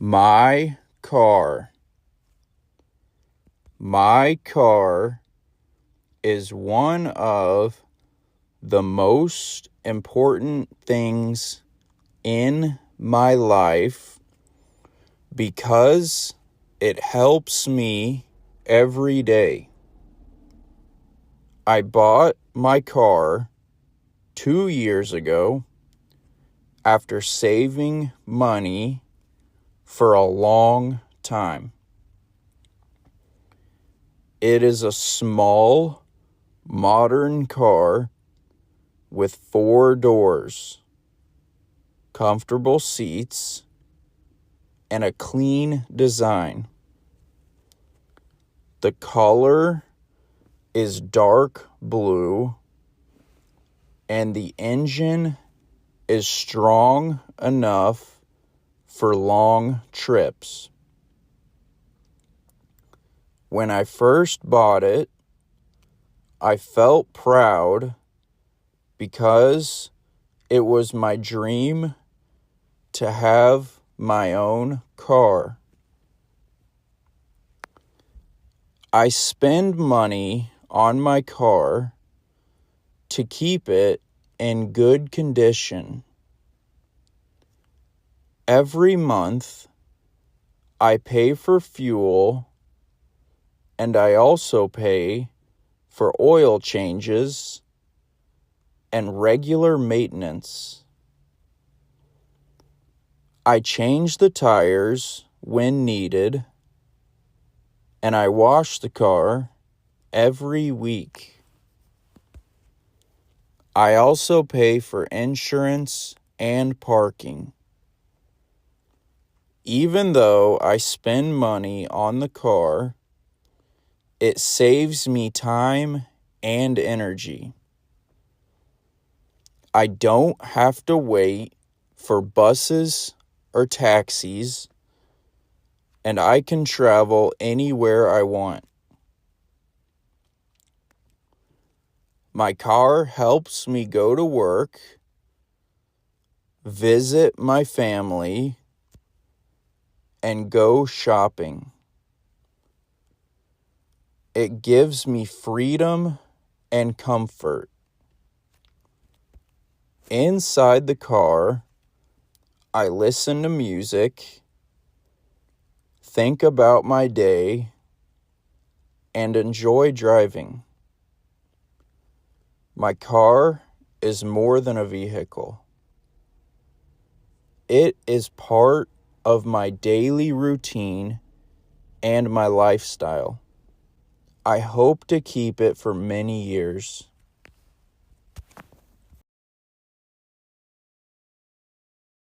My car. My car is one of the most important things in my life because it helps me every day. I bought my car 2 years ago after saving money for a long time. It is a small, modern car with 4 doors, comfortable seats, and a clean design. The color is dark blue, and the engine is strong enough for long trips. When I first bought it, I felt proud because it was my dream to have my own car. I spend money on my car to keep it in good condition. Every month, I pay for fuel, and I also pay for oil changes and regular maintenance. I change the tires when needed, and I wash the car every week. I also pay for insurance and parking. Even though I spend money on the car, it saves me time and energy. I don't have to wait for buses or taxis, and I can travel anywhere I want. My car helps me go to work, visit my family, and go shopping. It gives me freedom and comfort. Inside the car, I listen to music, think about my day, and enjoy driving. My car is more than a vehicle. It is part of my daily routine and my lifestyle. I hope to keep it for many years.